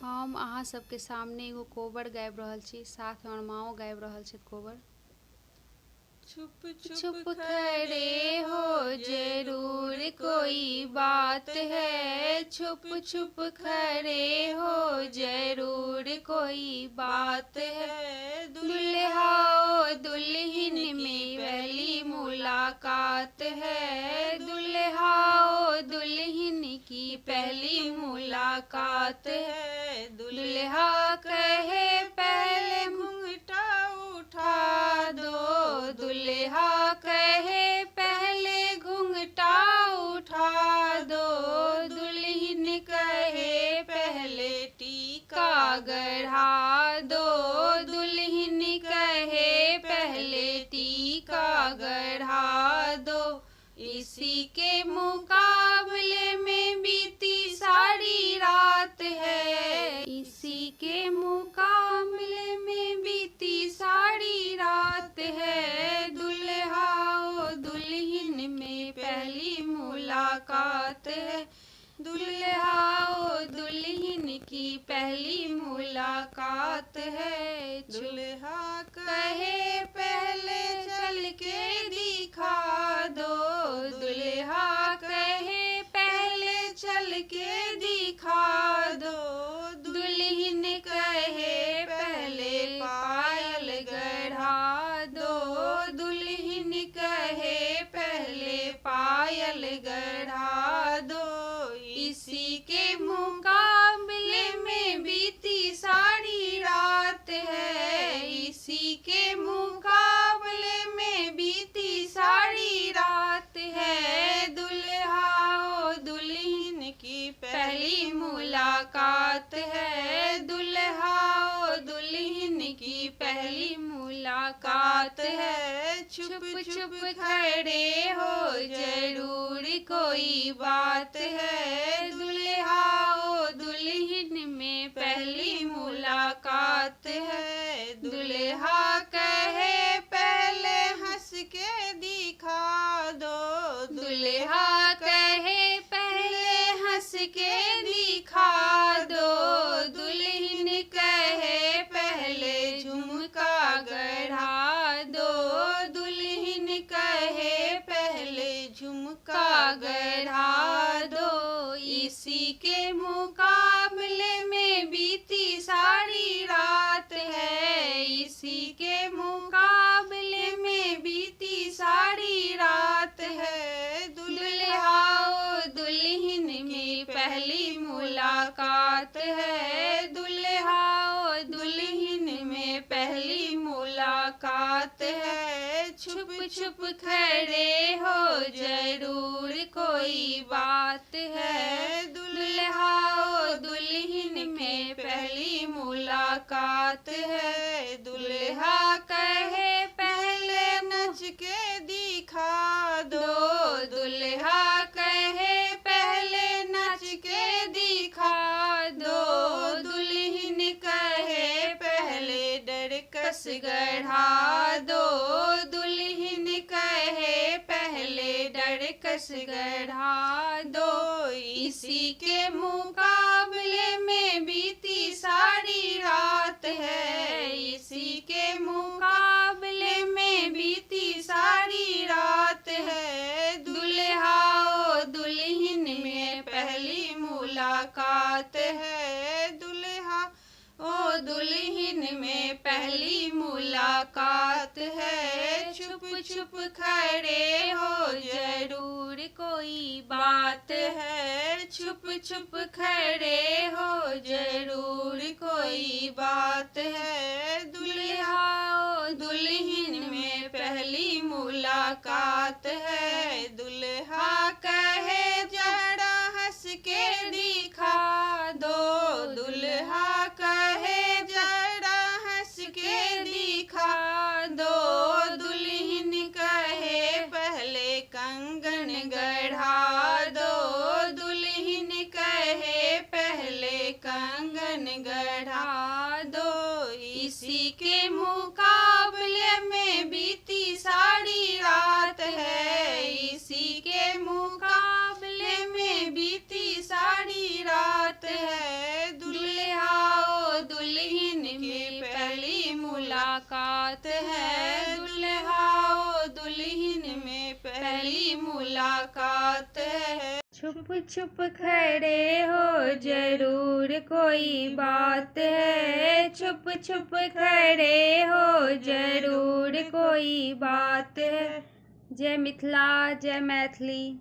हम अहाँ सबके सामने एगो कोबर गाबि रहल छी, साथ में हमर माँओ गाबि रहल छथि कोबर। छुप छुप छुप खड़े हो जरूर कोई बात है, छुप छुप खड़े हो जरूर कोई बात है। दुल्हा और दुल्हन में पहली मुलाकात है, दुल्हा और दुल्हन की पहली मुलाकात है। दुल्हा कहे पहले घूंघटा उठा दो, दुल्हा कहे पहले घूंघटा उठा दो, दुल्हन कहे पहले टीका गढ़ा दो, दुल्हन कहे पहले टीका गढ़ा दो। इसी के मुकाबले में बीती सारी रात है, इसी के मुकाबले में बीती सारी रात है। दुल्हा और दुल्हन में पहली मुलाकात है, दुल्हा और दुल्हन की पहली मुलाकात है। दुल्हा कहे पहले चल के दिखा दो, दुल्हा कहे पहले चल के दिखा दो, दुल्हन कहे पहले पायल गढ़ा दो, दुल्हन कहे पहले पायल गढ़ा दो। इसी के मुकाबले में बीती सारी रात है, इसी के मुकाबले में बीती सारी रात है। दुल्हा और दुल्हन की पहली मुलाकात है, दुल्हा और दुल्हन की पहली मुलाकात है। छुप छुप खड़े हो जरूर कोई बात है, दुल्हा और दुल्हन में पहली मुलाकात है। दुल्हा कहे पहले हंस के दिखा दो, दुल्हा कहे पहले हंस के दिखा दो, दुल्हन कहे पहले झुमका गढ़ा दो, दुल्हन कहे पहले झुमका गढ़ा दो। इसी के मुकाबले में बीती सारी रात है, इसी के मुकाबले में बीती सारी रात है। दुल्हा और दुल्हन में पहली मुलाकात है, दुल्हा और दुल्हन में पहली मुलाकात है। छुप छुप खड़े हो जरूर कोई बात है, दुल्हा और दुल्हन में पहली मुलाकात है। दुल्हा कहे पहले नच के दिखा दो, दुल्हा कहे पहले नच के दिखा दो, दुल्हन कहे पहले डरकस गढ़ा दो, दुल्हन कहे पहले डरकस गढ़ा दो। इसी के मुकाबले में बीती सारी रात है, इसी के मुकाबले में बीती सारी रात है। दुल्हा और दुल्हन में पहली मुलाकात है, दुल्हा और दुल्हन में पहली मुलाकात है। छुप छुप खड़े हो जरूर कोई बात है, छुप छुप खड़े हो जरूर कोई बात है। दुल्हा और दुल्हन में पहली मुलाकात है। दुल्हा कहे जरा हंस के दिखा दो, दुल्हा कहे जरा हंस के दिखा दो, दुल्हन कहे पहले कंगन गढ़ा दो, दुल्हन कहे पहले कंगन गढ़ा दो। इसी के मुकाबले में बीती सारी रात है, इसी के मुकाबले में बीती सारी रात है। दुल्हा में पहली मुलाकात है। छुप छुप खड़े हो जरूर कोई बात है, छुप छुप खड़े हो जरूर कोई बात है। जय मिथिला, जय मैथिली।